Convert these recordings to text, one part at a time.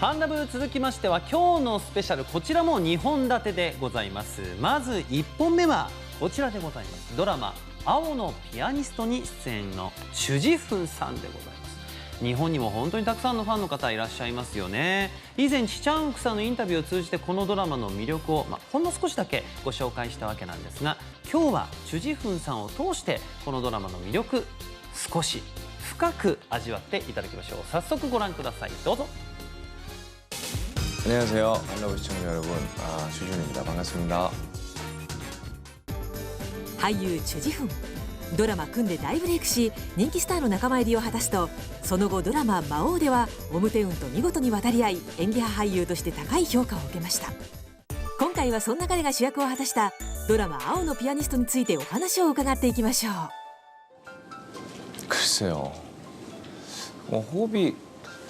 パンダ部続きましては今日のスペシャル、こちらも2本立てでございます。まず1本目はこちらでございます。ドラマ「青のピアニスト」に出演のチュ・ジフンさんでございます。日本にも本当にたくさんのファンの方いらっしゃいますよね。以前チチャンウクさんのインタビューを通じてこのドラマの魅力を、ほんの少しだけご紹介したわけなんですが、今日はチュ・ジフンさんを通してこのドラマの魅力少し深く味わっていただきましょう。早速ご覧ください。どうぞ。안녕하세요. 한라브 시청자 여러분, 주준입니다. 반갑습니다. 俳優チュ・ジフン、ドラマ「組んで大ブレイクし人気スターの仲間入りを果たすと、その後ドラマ「魔王」ではオム・テウンと見事に渡り合い、演技派俳優として高い評価を受けました。今回はそんな彼が主役を果たしたドラマ「青のピアニスト」についてお話を伺っていきましょう。 글쎄요. 호흡이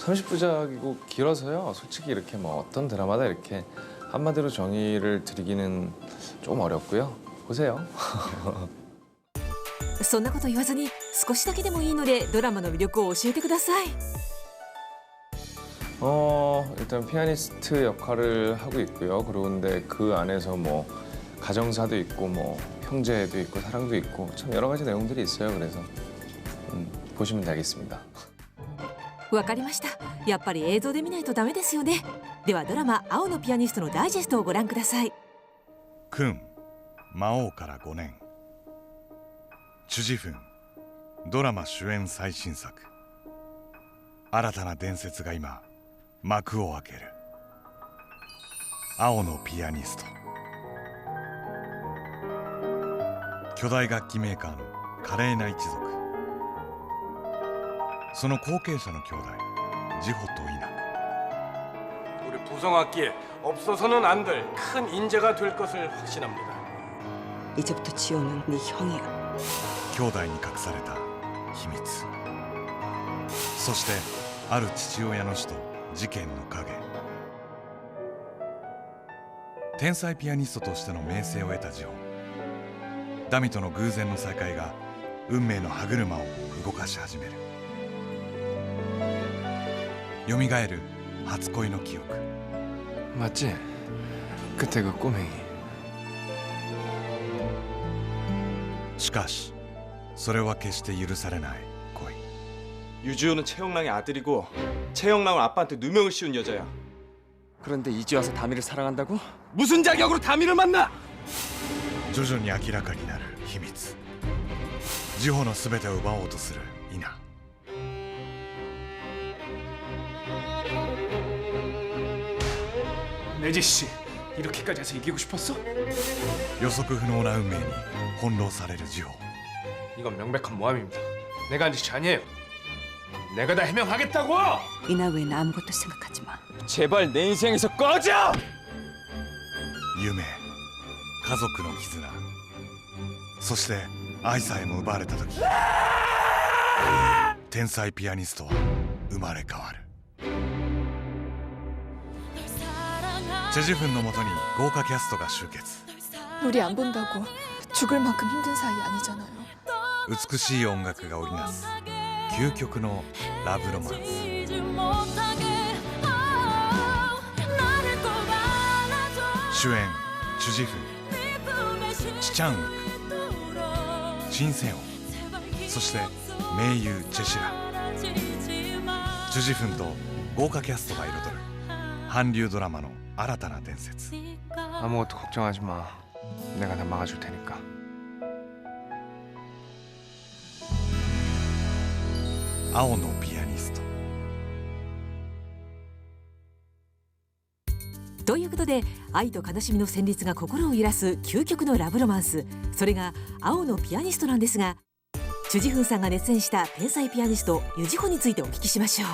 30부작이고 길어서요. 솔직히 이렇게 어떤 드라마다 이렇게 한마디로 정의를 드리기는 좀 어렵고요. 보세요. そんなこと言わずに少しだけでもいいのでドラマの魅力を教えてください。 일단 피아니스트 역할을 하고 있고요. 그런데 그 안에서 가정사도 있고 형제도 있고 사랑도 있고 참 여러 가지 내용들이 있어요. 그래서 보시면 되겠습니다. わかりました。やっぱり映像で見ないとダメですよね。ではドラマ「青のピアニスト」のダイジェストをご覧ください。君、魔王から5年。チュ・ジフン、ドラマ主演最新作。新たな伝説が今幕を開ける。青のピアニスト。巨大楽器メーカーの華麗な一族。その後継者の兄弟ジホとイナ。 우리 부성악기에 없어서는 안 될 큰 인재가 될 것을 확신합니다. 이제부터 지호는 네 형이야. 兄弟に隠された秘密。そしてある父親の死と事件の影。天才ピアニストとしての名声を得たジホン。ダミとの偶然の再会が運命の歯車を動かし始める。よみがえる初恋の記憶。 맞지? 그때 그 꼬맹이. しかしそれは決して許されない恋。 유지호는 최영랑의 아들이고 최영랑은 아빠한테 누명을 씌운 여자야. 그런데 이제 와서 다미를 사랑한다고? 무슨 자격으로 다미를 만나? 徐々に明らかになる秘密。ジホの全てを奪おうとするイナ。 내지 씨, 이렇게까지 해서 이기고 싶었어? 予測不能な運命に翻弄されるジホ。 이건 명백한 모함입니다. 내가 한 짓이 아니에요. 내가 다 해명하겠다고! 이나 외에는 아무것도 생각하지 마. 제발 내 인생에서 꺼져! 夢、家族の絆、そして愛さえも奪われた時、天才ピアニストは生まれ変わる。 チェジフンのもとに豪華キャストが集結。 우리 안 본다고 죽을 만큼 힘든 사이 아니잖아요. 美しい音楽が織りなす究極のラブロマンス。主演チュ・ジフン、チ・チャンウク、シン・セヨン、そして名優チェシラ。チュ・ジフンと豪華キャストが彩る韓流ドラマの新たな伝説。 아무것도 걱정하지 마. 내가 다 막아줄 테니까. 青のピアニスト。ということで愛と悲しみの旋律が心を揺らす究極のラブロマンス、それが青のピアニストなんですが、チュ・ジフンさんが熱演した天才ピアニストユジホについてお聞きしましょ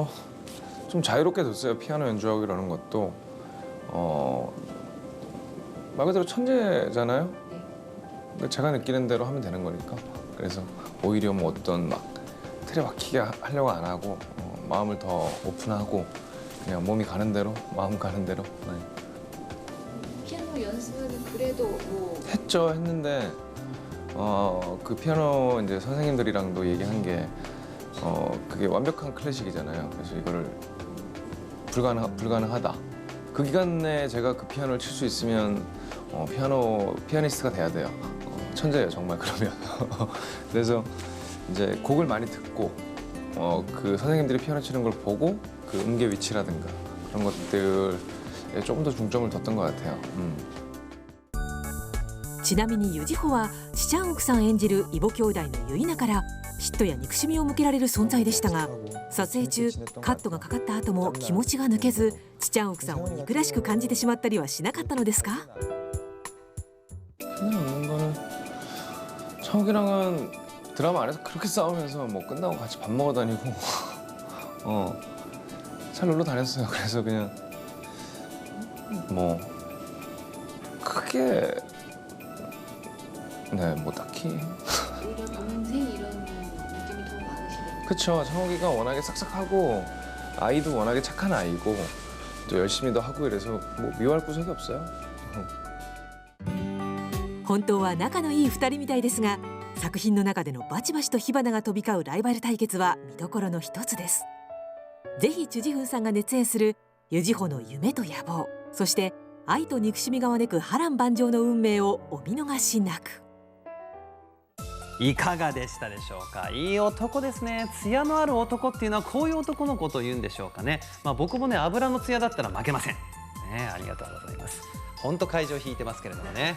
う。 좀 자유롭게 뒀어요. 피아노 연주하고 이러는 것도. 말 그대로 천재잖아요. 근데 제가 느끼는 대로 하면 되는 거니까. 그래서 오히려 어떤 틀에 박히게 하려고 안 하고 마음을 더 오픈하고 그냥 몸이 가는 대로, 마음 가는 대로. 네. 피아노 연습은 그래도 했는데 그 피아노 이제 선생님들이랑도 얘기한 게 그게 완벽한 클래식이잖아요. 그래서 이거를 불가능하다. 그 기간 내에 제가 그 피아노를 칠 수 있으면 피아니스트가 돼야 돼요. 천재예요, 정말. 그러면. 그래서 이제 곡을 많이 듣고 그 선생님들이 피아노 치는 걸 보고 그 음계 위치라든가 그런 것들에 조금 더 중점을 뒀던 것 같아요. ちなみにユジホはチチャンウクさん演じる異母兄弟のユイナから嫉妬や憎しみを向けられる存在でしたが、撮影中カットがかかった後も気持ちが抜けず、チチャンウクさんを憎らしく感じてしまったりはしなかったのですか？ 없는 거는 청욱이랑은 드라마 안에서 그렇게 싸우면서 뭐 끝나고 같이 밥 먹어 다니고 잘 놀러 다녔어요. 그래서 그냥 뭐 크게 뭐 딱히 오히려 동생 이런 느낌이 더 많으시네요. 그쵸. 청욱이가 워낙에 싹싹하고 아이도 워낙에 착한 아이고 또 열심히도 하고 이래서 뭐 미워할 구석이 없어요. 本当は仲のいい2人みたいですが、作品の中でのバチバチと火花が飛び交うライバル対決は見どころの一つです。ぜひチュジフンさんが熱演するユジホの夢と野望、そして愛と憎しみが招く波乱万丈の運命をお見逃しなく。いかがでしたでしょうか。いい男ですね。艶のある男っていうのはこういう男のことを言うんでしょうかね。僕もね、油の艶だったら負けません。ありがとうございます。本当会場引いてますけれどもね。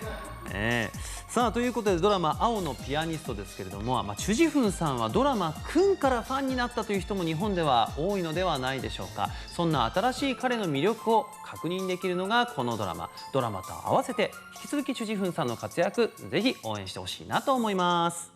さあということでドラマ「青のピアニスト」ですけれども、チュジフンさんはドラマ「くん」からファンになったという人も日本では多いのではないでしょうか。そんな新しい彼の魅力を確認できるのがこのドラマと合わせて引き続きチュジフンさんの活躍ぜひ応援してほしいなと思います。